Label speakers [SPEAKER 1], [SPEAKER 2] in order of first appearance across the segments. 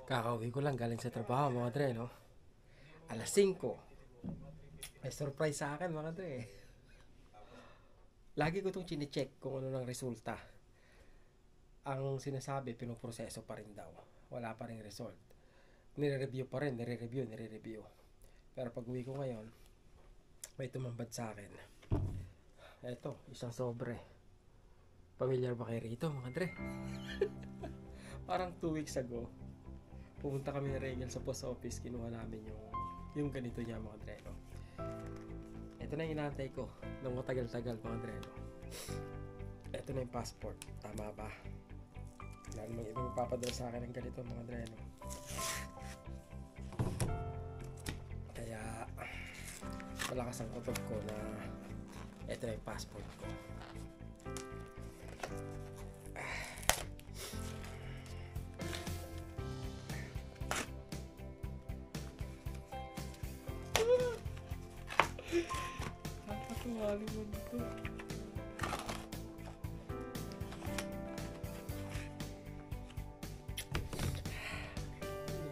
[SPEAKER 1] Kakauwi ko lang galing sa trabaho mga dre, no? Alas 5. May surprise sa akin mga dre. Lagi ko itong chinecheck kung ano ng resulta. Ang sinasabi, pinoproseso pa rin daw. Wala pa rin result. Nire-review pa rin, nire-review. Pero pag uwi ko ngayon, may tumambad sa akin. Eto, isang sobre. Familiar ba kayo rito mga dre? Parang 2 weeks ago, pumunta kami ni Regal sa post office, kinuha namin yung ganito niya mga dre, no? Ito na yung inaantay ko nung matagal-tagal mga dre, no? Ito na yung passport, tama ba? Wala namang ibang papadala sa akin ng ganito mga dre, no? Kaya malakas ang kutob ko na ito na yung passport ko. Nakakatuwa naman ito.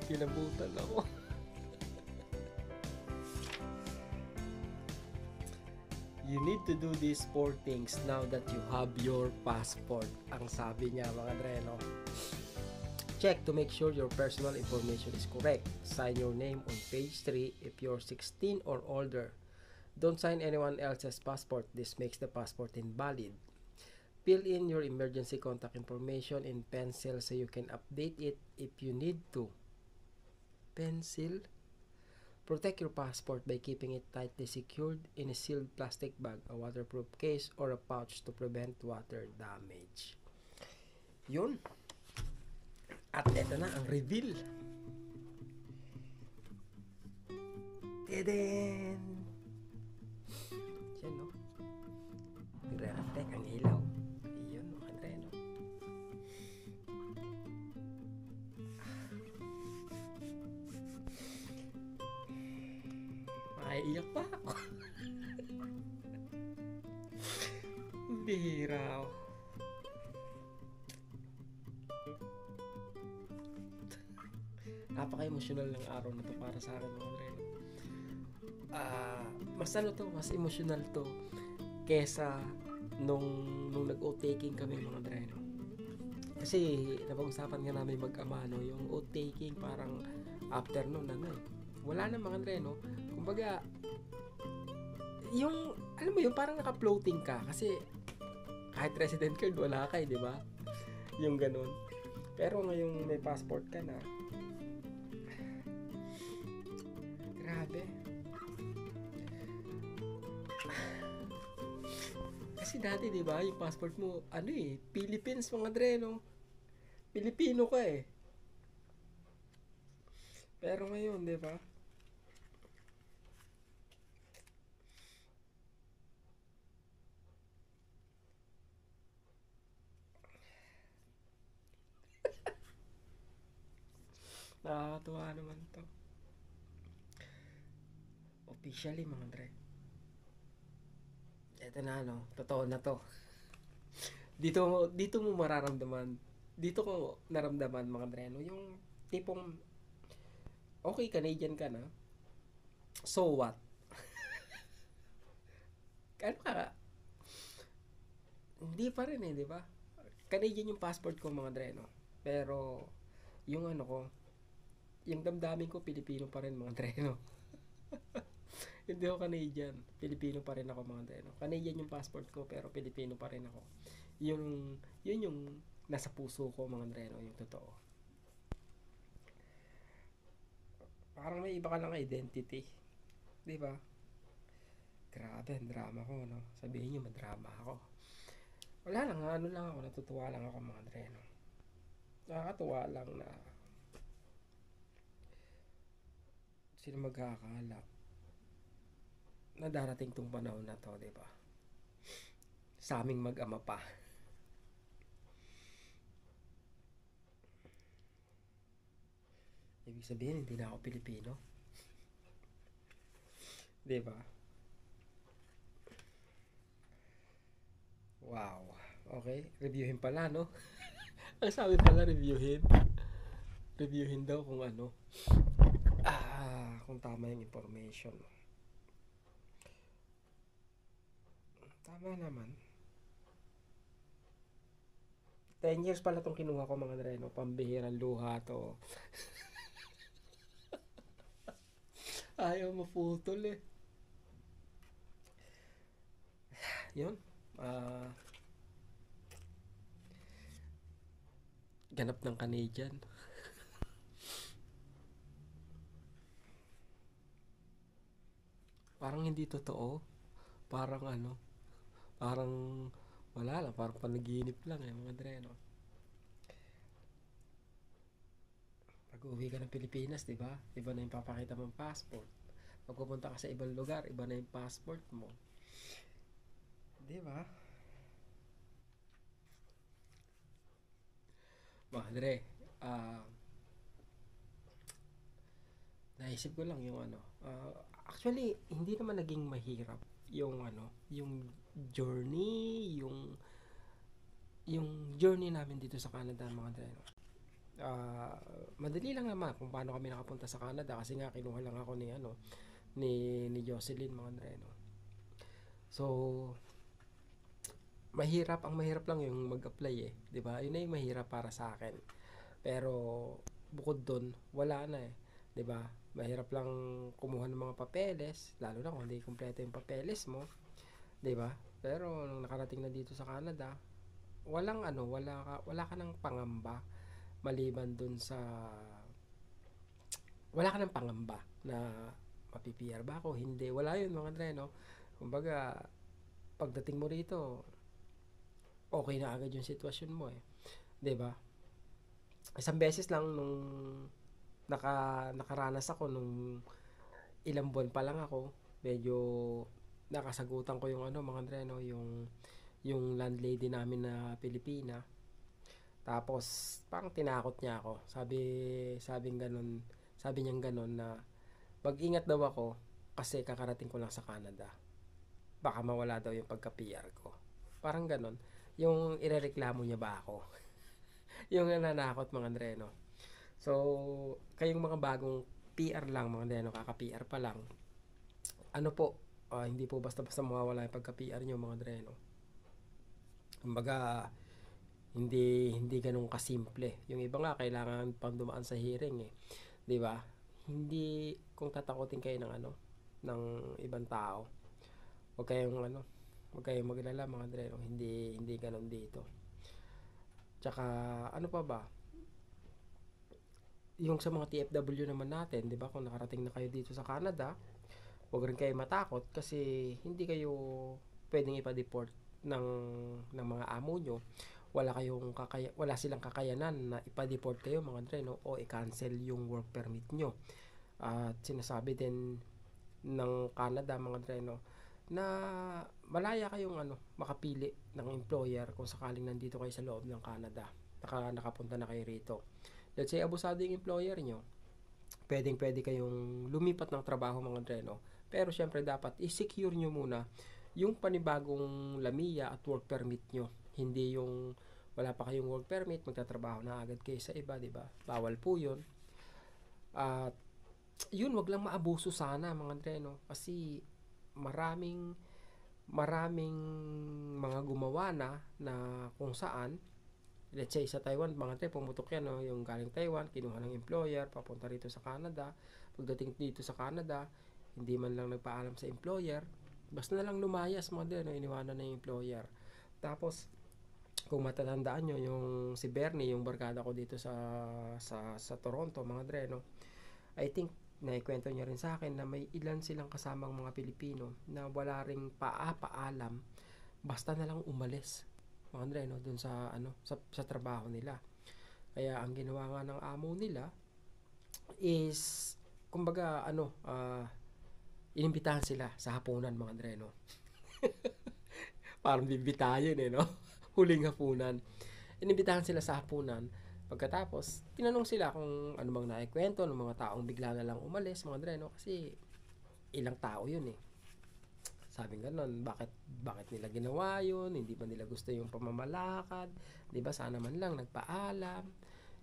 [SPEAKER 1] Kinabutan ako. You need to do these 4 things now that you have your passport. Ang sabi niya mga dreno. Check to make sure your personal information is correct. Sign your name on page 3 if you're 16 or older. Don't sign anyone else's passport. This makes the passport invalid. Fill in your emergency contact information in pencil so you can update it if you need to. Pencil? Protect your passport by keeping it tightly secured in a sealed plastic bag, a waterproof case, or a pouch to prevent water damage. Yun. At eto na ang reveal. Teden! Yan, no? Nagre-reflect ang ilaw. Yun, mga dreno. Maiiyak pa ako. Bihira. Napaka-emotional ng araw na to para sa akin mga dreno. Mas emotional to kesa nung nag-oath-taking kami mga dreno. Kasi napag-usapan nga namin mag-ama, no, yung oath-taking parang after nun, wala na mga dreno. Kumbaga, yung, alam mo yung parang naka-floating ka kasi kahit resident card wala ka, di ba? Yung ganun. Pero ngayong may passport ka na, grabe. Kasi dati, di ba, yung passport mo, Philippines mga dreno. Pilipino ka eh. Pero ngayon, di ba? Nakakatuwa naman to. Officially mga dre. Ito na, no? Totoo na to. Dito mo mararamdaman. Dito ko naramdaman mga dre, no? Yung tipong okay, Canadian ka na. So what? Ano ka? Hindi pa rin eh, di ba? Canadian yung passport ko mga dre, no? Pero yung ano ko, yung damdamin ko Pilipino pa rin mga dre, no? Hindi ako Canadian. Pilipino pa rin ako mga dre, no? Canadian yung passport ko pero Pilipino pa rin ako. Yun yung nasa puso ko mga dre, no? Yung totoo. Parang may iba ka lang identity. Di ba? Grabe, ang drama ko, no? Sabihin nyo, madrama ako. Wala lang, ano lang ako, natutuwa lang ako mga dre, no? Nakakatuwa lang na sino magkakala na darating tong panahon na to, di ba? Sa aming mag-ama pa. Ibig sabihin, hindi na ako Pilipino. Di ba? Wow. Okay, reviewin pala, no? Ang sabi pala, reviewin. Reviewin daw kung ano. Kung tama yung information. Tama naman. 10 years pala itong kinuha ko mga dreno. Pambihirang luha to. Ayaw maputol eh. Yun. Ganap ng Canadian. Parang hindi totoo. Parang ano. Parang wala lang. Parang panaginip lang eh mga dreno. Pag uwi ka ng Pilipinas, di ba? Iba na yung papakita mong passport. Pag pupunta ka sa ibang lugar, iba na yung passport mo. Di ba? Madre, naisip ko lang yung ano. Actually, hindi naman naging mahirap yung ano, yung journey, yung journey namin dito sa Canada mga dreno. Madali lang naman kung paano kami nakapunta sa Canada kasi nga kinuha lang ako ni ano ni Jocelyn mga dreno. So mahirap lang yung mag-apply eh, 'di ba? Yun na yung mahirap para sa akin. Pero bukod doon, wala na eh, 'di ba? Mahirap lang kumuha ng mga papeles, lalo na kung hindi kumpleto yung papeles mo, 'di ba? Pero nung nakarating na dito sa Canada, wala ka ng pangamba maliban dun sa wala ka ng pangamba na mapi-PR ba ako, hindi, wala yun mga dre, no? Kumbaga pagdating mo rito, okay na agad yung sitwasyon mo eh, 'di ba? Isang beses lang nung nakaranas ako nung ilang buwan pa lang ako, medyo nakasagutan ko yung ano mga dre, no? Yung landlady namin na Pilipina. Tapos parang tinakot niya ako. Sabi niyang ganun na mag-ingat daw ako kasi kakarating ko lang sa Canada. Baka mawala daw yung pagka-PR ko. Parang ganun. Yung irereklamo niya ba ako? Yung nananakot mga Andreno. So, kayong mga bagong PR lang mga Andreno, kaka-PR pa lang. Ano po, hindi po basta-basta mawawala yung pagka-PR niyo mga Andreno. Kumbaga, hindi ganun kasimple. Yung iba nga kailangan pang dumaan sa hearing eh. 'Di ba? Hindi kung tatakotin kayo ng ano ng ibang tao. Huwag kayong ano, huwag kayong maglala mga dre, no? Hindi ganun dito. Tsaka ano pa ba? Yung sa mga TFW naman natin, 'di ba? Kung nakarating na kayo dito sa Canada, huwag rin kayo matakot kasi hindi kayo pwedeng ipa-deport ng mga amo nyo. Wala silang kakayanan na ipa-deport kayo mga dre, no? O i-cancel yung work permit nyo. At sinasabi din ng Canada mga dre, no, na malaya kayong ano makapili ng employer kung sakaling nandito kayo sa loob ng Canada, nakapunta na kayo rito. Let's say abusado yung employer nyo, pwede kayong lumipat ng trabaho mga dre, no? Pero syempre dapat i-secure nyo muna yung panibagong lamia at work permit nyo. Hindi yung wala pa kayong work permit, magtatrabaho na agad kayo sa iba, di ba? Bawal po 'yun. At yun, wag lang maabuso sana mga dre, no? Kasi maraming mga gumawa na kung saan, let's say sa Taiwan mga dre, pumutok yan, no? Yung galing Taiwan, kinuha ng employer, papunta rito sa Canada. Pagdating dito sa Canada, hindi man lang nagpaalam sa employer, basta na lang lumayas mga dre, no? Iniwanan na yung employer. Tapos kung matatandaan nyo yung si Bernie, yung barkada ko dito sa Toronto mga dre, no? I think naikwento niya rin sa akin na may ilan silang kasamang mga Pilipino na wala ring paalam, basta na lang umalis mga dre, no? Dun sa ano sa trabaho nila. Kaya ang ginawa nga ng amo nila is kumbaga ano, inimbitahan sila sa hapunan mga dre, no? Parang bibitayin eh, no? Huling hapunan. Inimbitahan sila sa hapunan. Pagkatapos, tinanong sila kung ano bang naikwento ng mga taong bigla na lang umalis, mga dre, no? Kasi ilang tao yun eh. Sabi nga nun, bakit nila ginawa yun? Hindi ba nila gusto yung pamamalakad? Di ba sana man lang nagpaalam?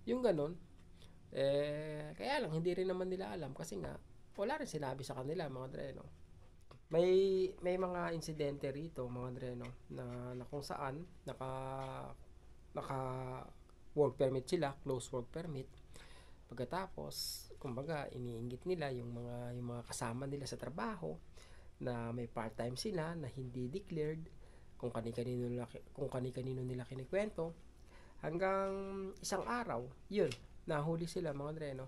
[SPEAKER 1] Yung ganon. Kaya lang, hindi rin naman nila alam kasi nga, wala rin sinabi sa kanila, mga dreno. May mga insidente rito, mga dreno, na kung saan, naka work permit sila, close work permit. Pagkatapos, kumbaga, iniinggit nila yung mga kasama nila sa trabaho na may part-time sila na hindi declared, kung kani-kanino nila kinikwento, hanggang isang araw, yun, nahuli sila, mga dreno.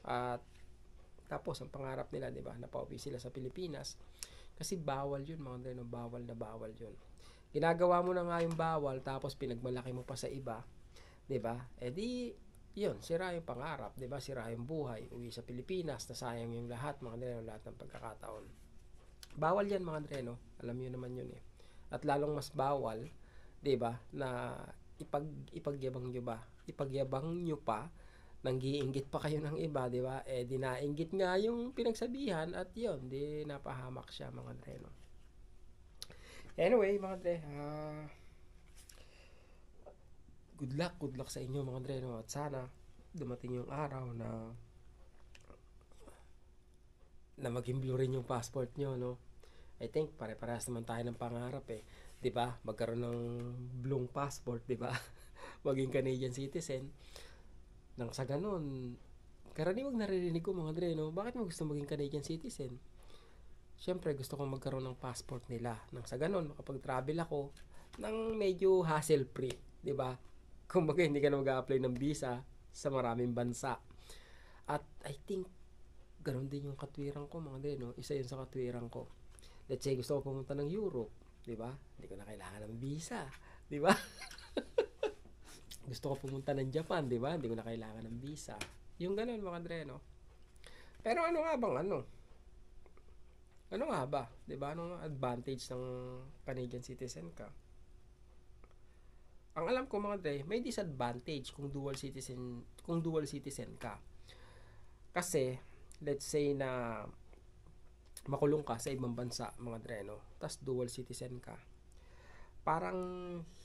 [SPEAKER 1] At tapos ang pangarap nila, 'di ba, napauwi sila sa Pilipinas kasi bawal 'yun, mga dreno, bawal na bawal 'yun. Ginagawa mo na nga yung bawal tapos pinagmalaki mo pa sa iba, 'di ba? Di 'yun, sira yung pangarap, 'di ba? Sira yung buhay, uwi sa Pilipinas, nasayang yung lahat, mga dreno, lahat ng pagkakataon. Bawal 'yan, mga dreno. Alam niyo naman 'yun eh. At lalong mas bawal, 'di ba, na ipagyabang nyo ba? Ipagyabang nyo pa, nanggiinggit pa kayo ng iba, 'di ba? Di nainggit nga yung pinagsabihan at 'yon, di napahamak siya, mga dreno. Anyway, mga dre, good luck sa inyo, mga dreno, at sana dumating yung araw na maging blue rin yung passport nyo, no? I think pare-parehas naman tayo ng pangarap eh. 'Di ba? Magkaroon ng blue passport, 'di ba? Maging Canadian citizen. Nang sa ganun, karaniwang naririnig ko, mga dre, no? Bakit mo gusto maging Canadian citizen? Siyempre, gusto kong magkaroon ng passport nila. Nang sa ganun, makapag-travel ako ng medyo hassle-free, 'di ba? Kumbaga, hindi ka na mag-a-apply ng visa sa maraming bansa. At I think ganun din yung katwiran ko, mga dre, no? Isa yun sa katwiran ko. Let's say gusto ko pumunta ng Europe, 'di ba? Hindi ko na kailangan ng visa, 'di ba? Gusto ko pumunta ng Japan, 'di ba? Hindi ko na kailangan ng visa. Yung ganun, mga dre, no? Pero ano nga bang ano? Ano nga ba? 'Di ba? Anong advantage ng Canadian citizen ka? Ang alam ko, mga dre, may disadvantage kung dual citizen ka. Kasi let's say na makulong ka sa ibang bansa, mga dre, no? Tas dual citizen ka. Parang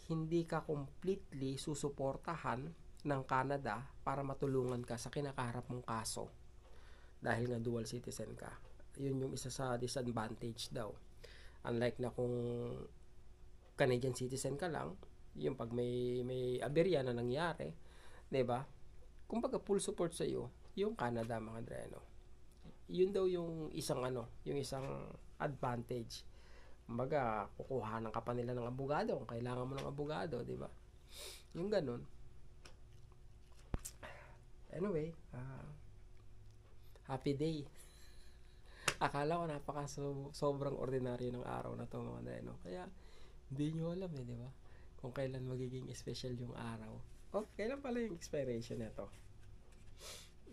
[SPEAKER 1] hindi ka completely susuportahan ng Canada para matulungan ka sa kinakaharap mong kaso dahil nga dual citizen ka. Yun yung isa sa disadvantage daw. Unlike na kung Canadian citizen ka lang, yung pag may aberya na nangyari, 'di ba? Kumbaga full support sa iyo yung Canada, mga dre, no? Yun daw yung isang advantage. Kumbaga, kukuhanan ka pa nila ng abogado kung kailangan mo ng abogado, 'di ba? Yung ganun. Anyway, happy day. Akala ko sobrang ordinaryo ng araw na to, mga dre, no? Kaya hindi nyo alam eh, 'di ba? Kung kailan magiging special yung araw. Oh, kailan pala yung expiration nito?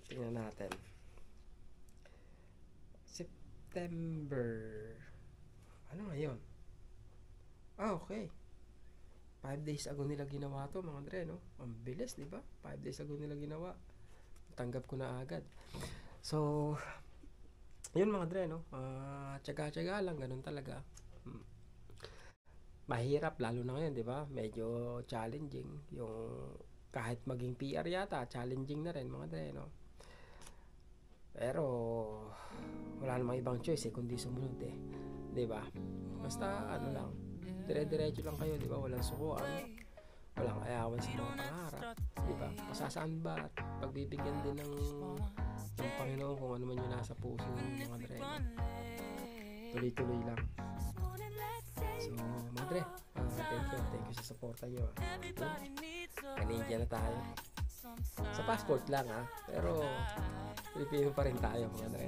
[SPEAKER 1] Tingnan natin. September. Ano ngayon? Okay. 5 days ago nila ginawa to, mga dre, no? Ang bilis, di ba? 5 days ago nila ginawa. Tanggap ko na agad. So, yun, mga dre, no? Tsaga-tsaga lang, ganun talaga. Mahirap, lalo na ngayon, di ba? Medyo challenging. Yung kahit maging PR yata, challenging na rin, mga dre, no? Pero wala namang ibang choice eh kundi sumunod eh, 'di ba? Basta ano lang, dire-diretso lang kayo, 'di ba? Walang sukuan, walang ayawan sa mga pangarap, 'di ba? Masasaan ba at pagbibigyan din ng Panginoon kung ano man yung nasa puso ng mga dre. Tuloy-tuloy lang. So, mga dre, thank you sa suporta nyo. Canadian na tayo. Sa passport lang ha, pero Pilipino pa rin tayo, mga dre.